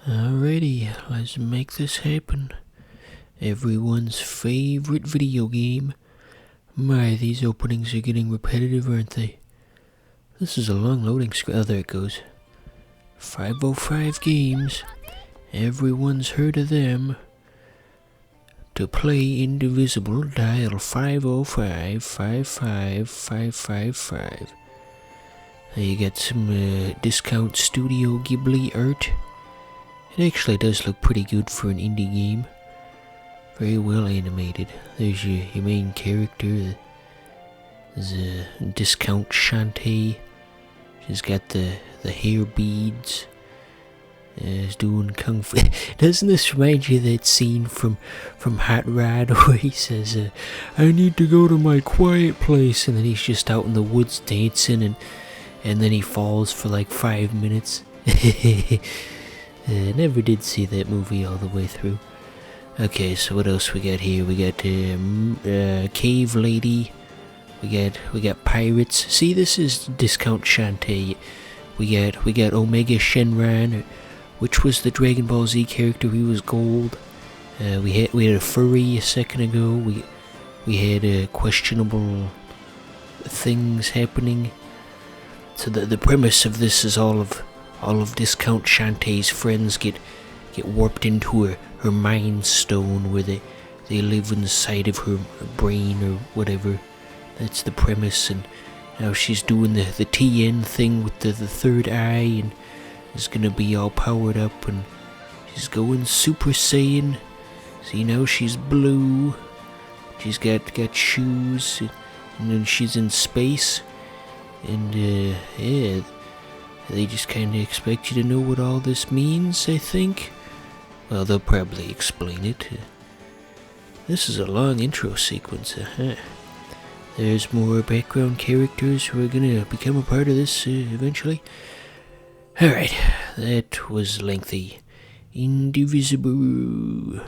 Alrighty, let's make this happen. Everyone's favorite video game. My, these openings are getting repetitive, aren't they? This is a long loading screen. Oh, there it goes. 505 games. Everyone's heard of them. To play Indivisible, dial 505-55-555. You get some discount Studio Ghibli art. It actually does look pretty good for an indie game. Very well animated. There's your main character. There's a discount Shantae. She's got the hair beads. Is doing kung fu. Doesn't this remind you of that scene from Hot Rod where he says, I need to go to my quiet place, and then he's just out in the woods dancing, and then he falls for like 5 minutes. Never did see that movie all the way through. Okay, so what else we got here? We got Cave Lady. We got Pirates. See, this is discount Shantae. We got Omega Shenron, which was the Dragon Ball Z character. He was gold. We had a furry a second ago. We had questionable things happening. So the premise of this is all of discount Shantae's friends get warped into her mind stone, where they live inside of her brain or whatever. That's the premise, and now she's doing the TN thing with the third eye, and is gonna be all powered up, and she's going Super Saiyan. See, now she's blue. She's got shoes, and then she's in space, and yeah. They just kinda expect you to know what all this means, I think. Well, they'll probably explain it. This is a long intro sequence, There's more background characters who are gonna become a part of this eventually. Alright, that was lengthy. Indivisible.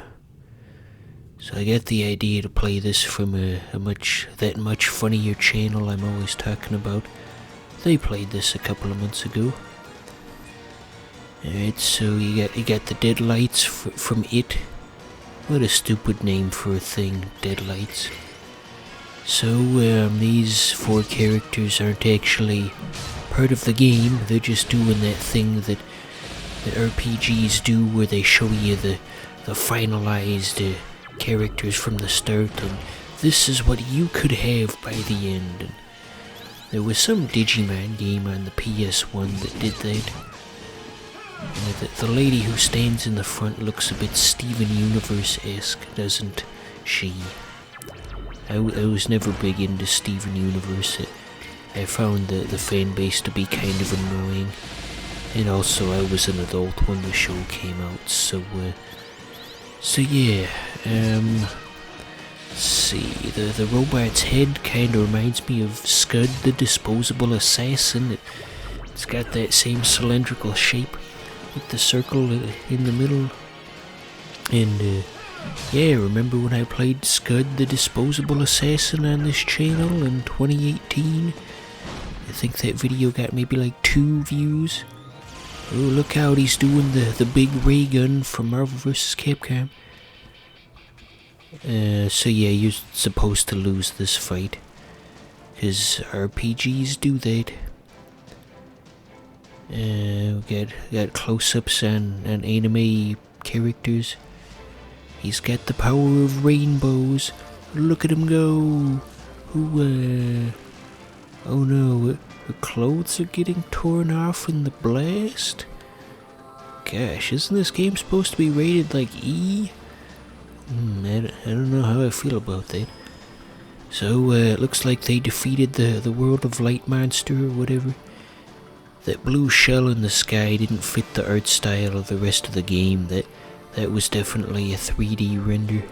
So I got the idea to play this from that much funnier channel I'm always talking about. They played this a couple of months ago. Alright, so you got the Deadlights from It. What a stupid name for a thing, Deadlights. So these 4 characters aren't actually part of the game. They're just doing that thing that RPGs do, where they show you the finalized characters from the start, and this is what you could have by the end. And there was some Digimon game on the PS1 that did that. The lady who stands in the front looks a bit Steven Universe-esque, doesn't she? I was never big into Steven Universe. I found the fan base to be kind of annoying. And also, I was an adult when the show came out, so yeah. Let's see, the robot's head kind of reminds me of Scud the Disposable Assassin. It's got that same cylindrical shape with the circle in the middle. And yeah, remember when I played Scud the Disposable Assassin on this channel in 2018? I think that video got maybe like 2 views. Oh, look out, he's doing the big ray gun from Marvel vs. Capcom. So yeah, you're supposed to lose this fight, because RPGs do that. We got close-ups on anime characters. He's got the power of rainbows. Look at him go. Oh no, her clothes are getting torn off in the blast? Gosh, isn't this game supposed to be rated like E? I don't know how I feel about that. So, it looks like they defeated the World of Light monster or whatever. That blue shell in the sky didn't fit the art style of the rest of the game. That was definitely a 3D render.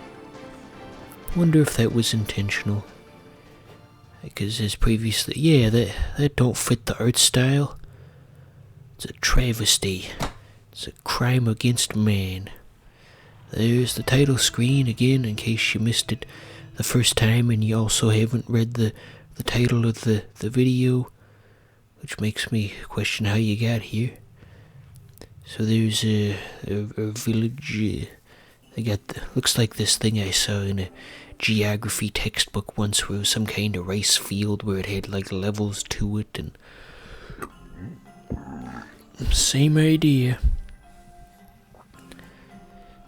Wonder if that was intentional. Because as previously, yeah, that don't fit the art style. It's a travesty. It's a crime against man. There's the title screen again, in case you missed it the first time and you also haven't read the title of the video, which makes me question how you got here. So there's a village. They got looks like this thing I saw in a geography textbook once, where it was some kind of rice field where it had like levels to it, and same idea.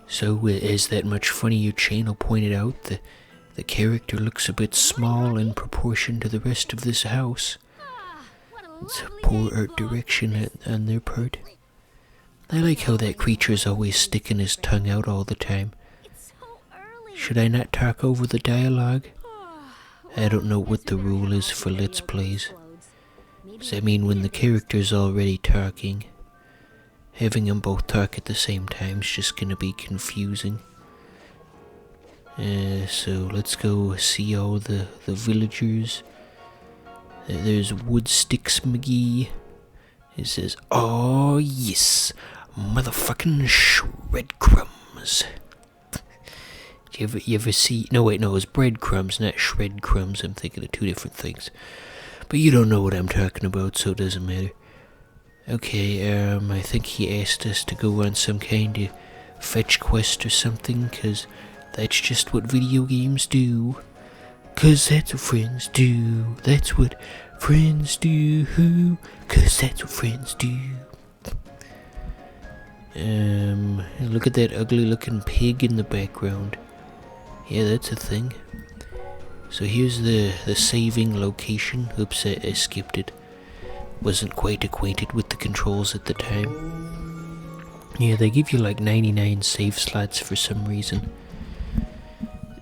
So, as that much funnier channel pointed out, the character looks a bit small in proportion to the rest of this house. It's a poor art direction on their part. I like how that creature is always sticking his tongue out all the time. Should I not talk over the dialogue? I don't know what the rule is for Let's Plays. Does that mean when the character's already talking, having them both talk at the same time is just gonna be confusing? So let's go see all the villagers. There's Woodsticks McGee. It says, "Oh yes, motherfucking shred crumbs." You ever see? No wait, no, it's breadcrumbs, not shred crumbs. I'm thinking of two different things. But you don't know what I'm talking about, so it doesn't matter. Okay, I think he asked us to go on some kind of fetch quest or something, 'cause that's just what video games do. 'Cause that's what friends do. That's what friends do. 'Cause that's what friends do. Look at that ugly looking pig in the background. Yeah, that's a thing. So here's the saving location. Oops, I skipped it. Wasn't quite acquainted with the controls at the time. Yeah, they give you like 99 save slots for some reason.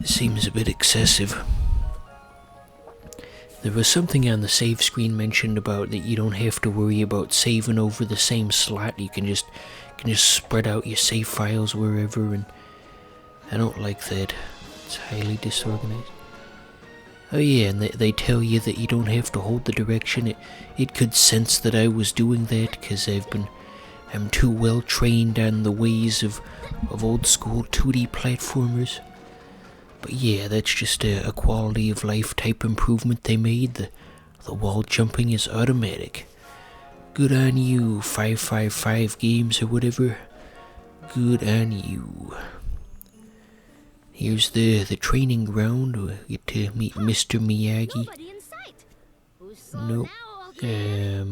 It seems a bit excessive. There was something on the save screen mentioned about that you don't have to worry about saving over the same slot. You can just spread out your save files wherever, and I don't like that. It's highly disorganized. Oh yeah, and they tell you that you don't have to hold the direction. It could sense that I was doing that because I'm too well trained on the ways of old school 2D platformers. But yeah, that's just a quality of life type improvement they made. The wall jumping is automatic. Good on you, 555 games or whatever. Good on you. Here's the training ground. We get to meet Mr. Miyagi. Nope. Yeah,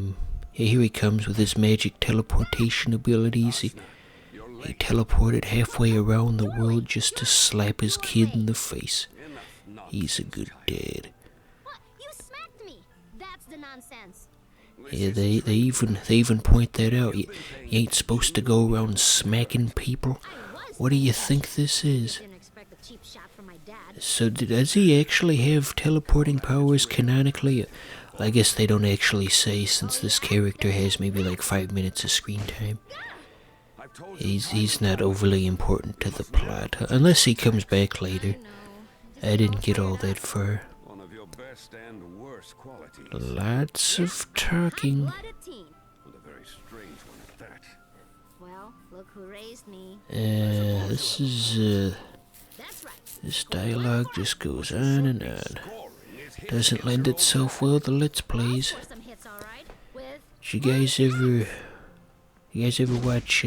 here he comes with his magic teleportation abilities. He teleported halfway around the world just to slap his kid in the face. He's a good dad. What? You smacked me. That's the nonsense. Yeah, they even point that out. You ain't supposed to go around smacking people. What do you think this is? So does he actually have teleporting powers canonically? I guess they don't actually say, since this character has maybe like 5 minutes of screen time. He's not overly important to the plot, unless he comes back later. I didn't get all that far. Lots of talking. This dialogue just goes on and on. Doesn't lend itself well to Let's Plays. Did you guys ever watch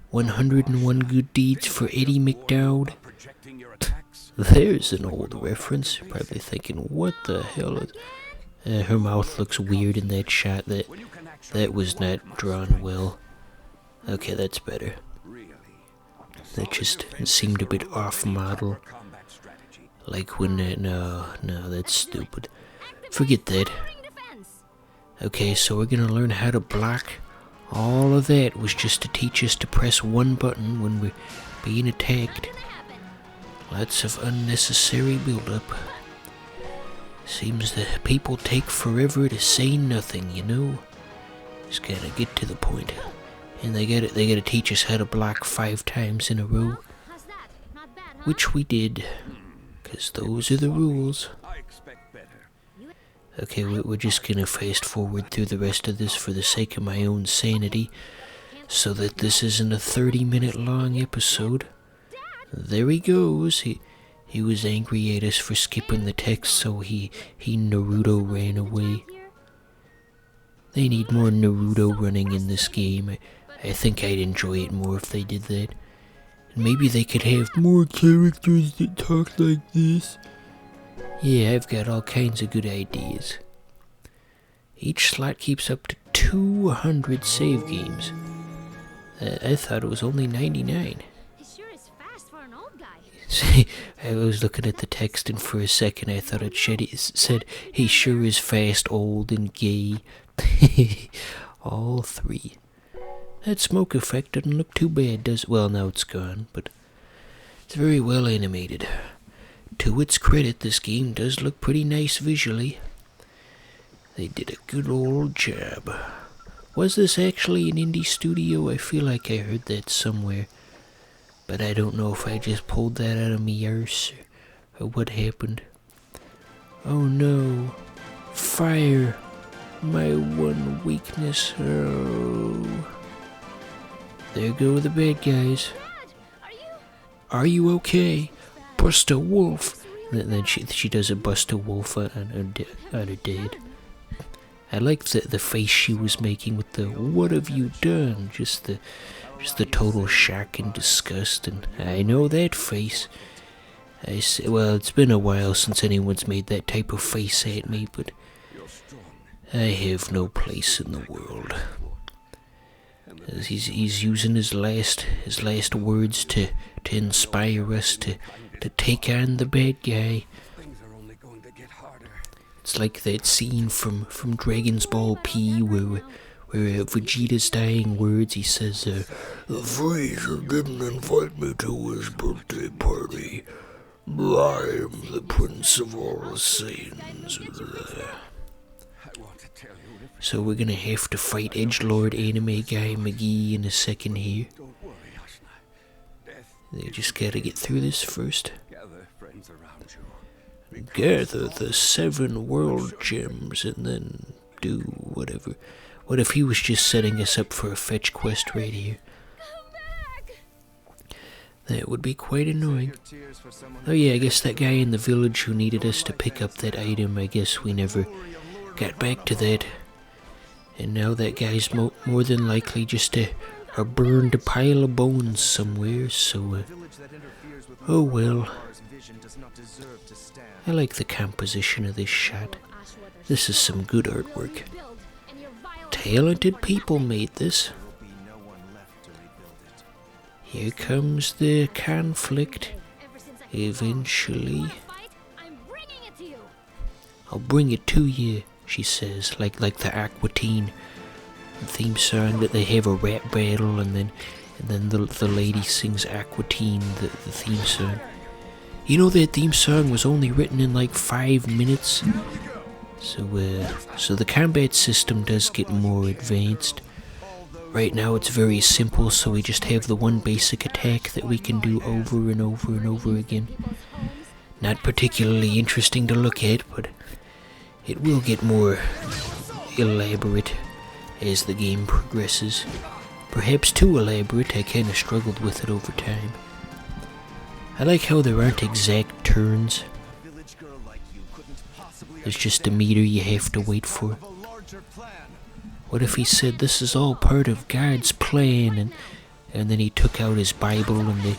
101 Good Deeds for Eddie McDowd? There's an old reference. You're probably thinking, what the hell is... her mouth looks weird in that shot. That was not drawn well. Okay, that's better. That just seemed a bit off-model. Like when... no, that's stupid. Forget that. Okay, so we're gonna learn how to block. All of that was just to teach us to press one button when we're being attacked. Lots of unnecessary build-up. Seems that people take forever to say nothing, you know? Just gotta get to the point. And they gotta teach us how to block 5 times in a row. Which we did. 'Cause those are the rules. Okay, we're just gonna fast forward through the rest of this for the sake of my own sanity, so that this isn't a 30-minute long episode. There he goes. He was angry at us for skipping the text, so he Naruto ran away. They need more Naruto running in this game. I think I'd enjoy it more if they did that. And maybe they could have more characters that talk like this. Yeah, I've got all kinds of good ideas. Each slot keeps up to 200 save games. I thought it was only 99. He sure is fast for an old guy. I was looking at the text and for a second I thought it said, he sure is fast, old, and gay. All three. That smoke effect doesn't look too bad, does. Well, now it's gone, but it's very well animated. To its credit, this game does look pretty nice visually. They did a good old job. Was this actually an indie studio? I feel like I heard that somewhere. But I don't know if I just pulled that out of me arse or what happened. Oh no. Fire. My one weakness. Oh. There go the bad guys. Dad, Are you okay? Bust a wolf. Then she does a bust a wolf on her dad. I like the face she was making with the "what have you done?" Just the total shock and disgust. And I know that face. Well, it's been a while since anyone's made that type of face at me, but I have no place in the world. He's using his last words to inspire us to take on the bad guy. It's like that scene from Dragon's Ball P where Vegeta's dying words, he says, Freezer didn't invite me to his birthday party. I am the Prince of all Saiyans. So we're gonna have to fight Edgelord Anime Guy McGee in a second here. They just gotta get through this first. Gather the 7 world gems and then do whatever. What if he was just setting us up for a fetch quest right here? That would be quite annoying. Oh yeah, I guess that guy in the village who needed us to pick up that item, I guess we never got back to that. And now that guy's more than likely just a burned pile of bones somewhere, so oh well. I like the composition of this shot. This is some good artwork. Talented people made this. Here comes the conflict. Eventually. I'll bring it to you, she says, like the Aqua Teen theme song that they have a rap battle and then the lady sings Aqua Teen, the theme song. You know that theme song was only written in like 5 minutes. So the combat system does get more advanced. Right now it's very simple, so we just have the one basic attack that we can do over and over and over again. Not particularly interesting to look at, but it will get more elaborate as the game progresses. Perhaps too elaborate. I kinda struggled with it over time. I like how there aren't exact turns. There's just a meter you have to wait for. What if he said this is all part of God's plan, and then he took out his Bible and they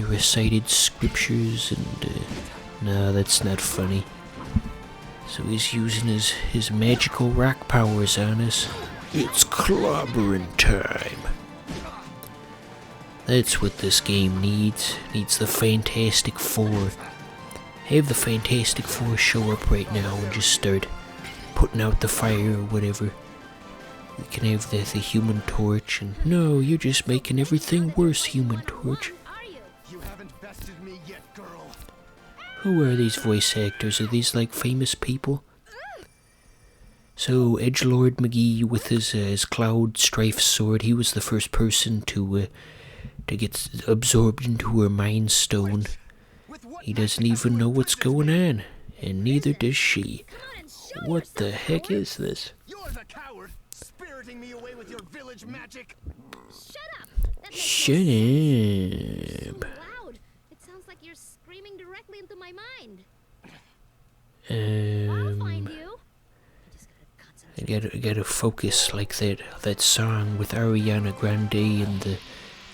recited scriptures and no, that's not funny. So he's using his magical rock powers on us. It's clobbering time. That's what this game needs. Needs the Fantastic Four. Have the Fantastic Four show up right now and just start putting out the fire or whatever. We can have the Human Torch and... No, you're just making everything worse, Human Torch. You haven't bested me yet, girl. Who are these voice actors? Are these like famous people? So Edgelord McGee with his Cloud Strife sword, he was the first person to get absorbed into her Mind Stone. He doesn't even know what's going on, and neither does she. What the heck is this? You're the coward, spiriting me away with your village magic. Shut up! That Shut makes up. so loud. It sounds like you're screaming directly into my mind. I'll find you. I just gotta concentrate. gotta focus like that song with Ariana Grande and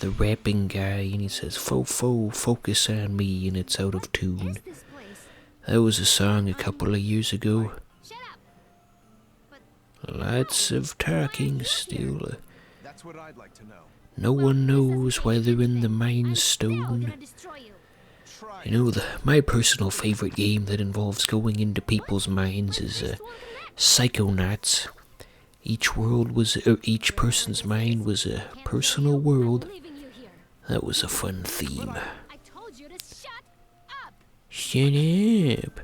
the rapping guy, and he says, focus on me, and it's out of tune. This place. That was a song a couple of years ago. Shut up. Lots of talking still. That's what I'd like to know. No one knows why they're in the Mind Stone. Gonna destroy you. Try. You know, my personal favorite game that involves going into people's minds is Psychonauts. Each person's mind was a personal world. Leaving you here. That was a fun theme. I told you to shut up. Shut up.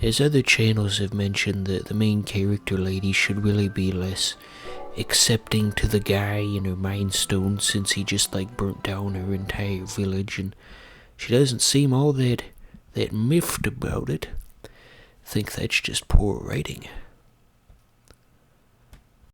As other channels have mentioned, the main character lady should really be less accepting to the guy in her Mind Stone, since he just burnt down her entire village, and she doesn't seem all that miffed about it. I think that's just poor writing.